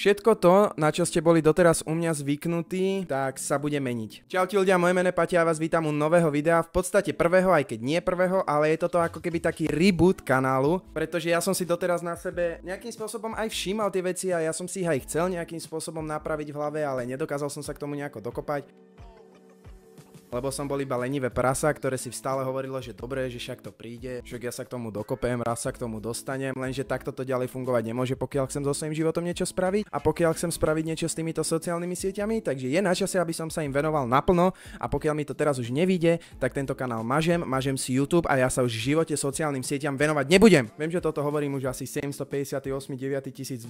Všetko to, na čo ste boli doteraz u mňa zvyknutí, tak sa bude meniť. Čaute ľudia, moje meno je Paťa a vás vítam u nového videa, v podstate prvého, aj keď nie prvého, ale je toto ako keby taký reboot kanálu, pretože ja som si doteraz na sebe nejakým spôsobom aj všímal tie veci a ja som si ich aj chcel nejakým spôsobom napraviť v hlave, ale nedokázal som sa k tomu nejako dokopať. Lebo som bol iba lenivé prasa, ktoré si stále hovorilo, že dobre, že však to príde, však ja sa k tomu dokopem, raz sa k tomu dostanem, lenže takto to ďalej fungovať nemôže, pokiaľ chcem so svojím životom niečo spraviť a pokiaľ chcem spraviť niečo s týmito sociálnymi sieťami, takže je na čase, aby som sa im venoval naplno a pokiaľ mi to teraz už nevíde, tak tento kanál mažem si YouTube a ja sa už v živote sociálnym sieťam venovať nebudem. Viem, že toto hovorím už asi 758.9218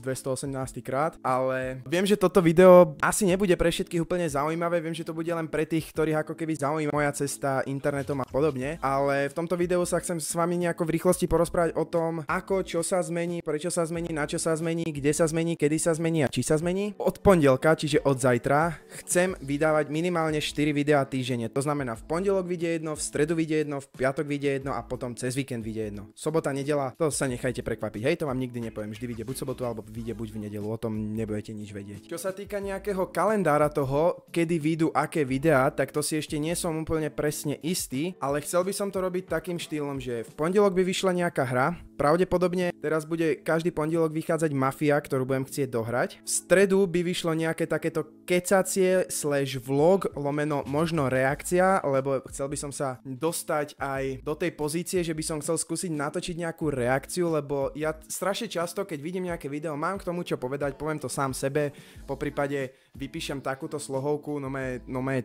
krát, ale viem, že toto video asi nebude pre všetkých úplne zaujímavé, viem, že to bude len pre tých, ktorých ako keby zaujíma moja cesta internetom a podobne, ale v tomto videu sa chcem s vami nejako v rýchlosti porozprávať o tom, ako, čo sa zmení, prečo sa zmení, na čo sa zmení, kde sa zmení, kedy sa zmení a či sa zmení. Od pondelka, čiže od zajtra, chcem vydávať minimálne 4 videá týždenne. To znamená, v pondelok vyjde jedno, v stredu vyjde jedno, v piatok vyjde jedno a potom cez víkend vyjde jedno. Sobota, nedeľa, to sa nechajte prekvapiť. Hej, to vám nikdy nepoviem, vždy vyjde buď sobotu alebo vyjde buď v nedeľu, o tom nebudete nič vedieť. Čo sa týka nejakého kalendára toho, kedy vyjdú aké videá, tak to si ešte nie som úplne presne istý, ale chcel by som to robiť takým štýlom, že v pondelok by vyšla nejaká hra, pravdepodobne teraz bude každý pondelok vychádzať Mafia, ktorú budem chcieť dohrať. V stredu by vyšlo nejaké takéto kecacie / vlog lomeno možno reakcia, lebo chcel by som sa dostať aj do tej pozície, že by som chcel skúsiť natočiť nejakú reakciu, lebo ja strašne často, keď vidím nejaké video, mám k tomu čo povedať, poviem to sám sebe, poprípade vypíšem takúto slohovku, no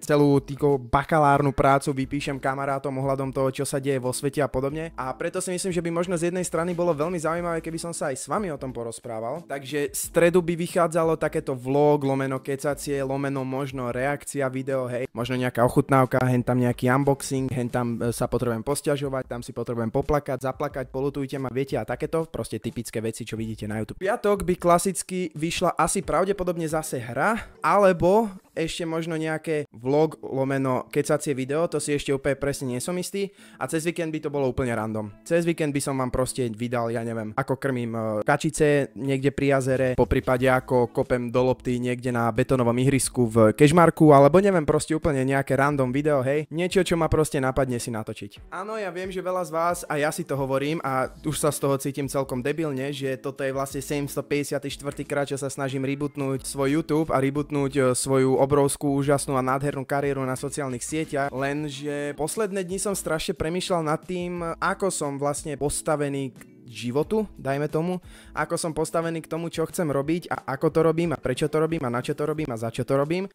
celú týko bakalárnu prácu vypíšem kamarátom ohľadom toho, čo sa deje vo svete a podobne. A preto si myslím, že by možno z jednej strany bolo veľmi zaujímavé, keby som sa aj s vami o tom porozprával. Takže stredu by vychádzalo takéto vlog, lomeno kecacie, lomeno možno reakcia video, hej, možno nejaká ochutnávka, hen tam nejaký unboxing, hen tam sa potrebujem posťažovať, tam si potrebujem poplakať, zaplakať, polutujte ma, viete, a takéto, proste typické veci, čo vidíte na YouTube. Piatok by klasicky vyšla asi pravdepodobne zase hra, alebo ešte možno nejaké vlog lomeno kecacie video, to si ešte úplne presne nie som istý a cez víkend by to bolo úplne random. Cez víkend by som vám proste vydal, ja neviem, ako krmím kačice niekde pri jazere, poprípade ako kopem do lopty niekde na betónovom ihrisku v Kežmarku, alebo neviem, proste úplne nejaké random video, hej, niečo, čo ma proste napadne si natočiť. Áno, ja viem, že veľa z vás, a ja si to hovorím a už sa z toho cítim celkom debilne, že toto je vlastne 754. krát, čo sa snažím rebootnúť svoj YouTube a rebootnúť svoju obrovskú, úžasnú a nádhernú kariéru na sociálnych sieťach, lenže posledné dni som strašne premýšľal nad tým, ako som vlastne postavený k životu, dajme tomu, ako som postavený k tomu, čo chcem robiť a ako to robím a prečo to robím a na čo to robím a za čo to robím.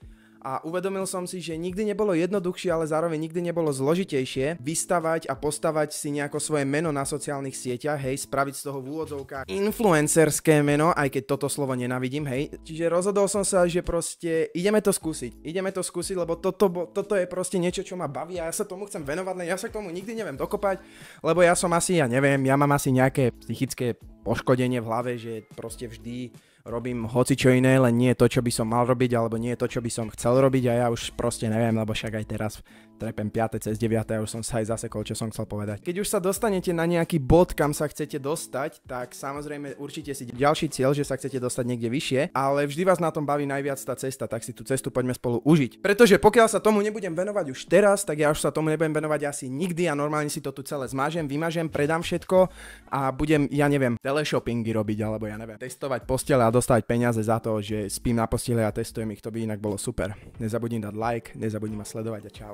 A uvedomil som si, že nikdy nebolo jednoduchšie, ale zároveň nikdy nebolo zložitejšie vystavať a postavať si nejako svoje meno na sociálnych sieťach, hej, spraviť z toho v úvodzovkách influencerské meno, aj keď toto slovo nenávidím, hej. Čiže rozhodol som sa, že proste ideme to skúsiť, lebo toto je proste niečo, čo ma baví a ja sa tomu chcem venovať, len ja sa k tomu nikdy neviem dokopať, lebo ja som asi, ja neviem, ja mám asi nejaké psychické poškodenie v hlave, že proste vždy robím hocičo iné, len nie to, čo by som mal robiť, alebo nie to, čo by som chcel robiť a ja už proste neviem, lebo však aj teraz trepem 5. cez 9. a už som sa aj zasekol, čo som chcel povedať. Keď už sa dostanete na nejaký bod, kam sa chcete dostať, tak samozrejme určite si ďalší cieľ, že sa chcete dostať niekde vyššie, ale vždy vás na tom baví najviac tá cesta, tak si tú cestu poďme spolu užiť. Pretože pokiaľ sa tomu nebudem venovať už teraz, tak ja už sa tomu nebudem venovať asi nikdy a normálne si to tu celé zmážem, vymažem, predám všetko a budem, ja neviem, teleshoppingy robiť, alebo ja neviem, testovať postele a dostávať peniaze za to, že spím na posteli a testujem ich, to by inak bolo super. Nezabudni dať like, nezabudni ma sledovať a čau.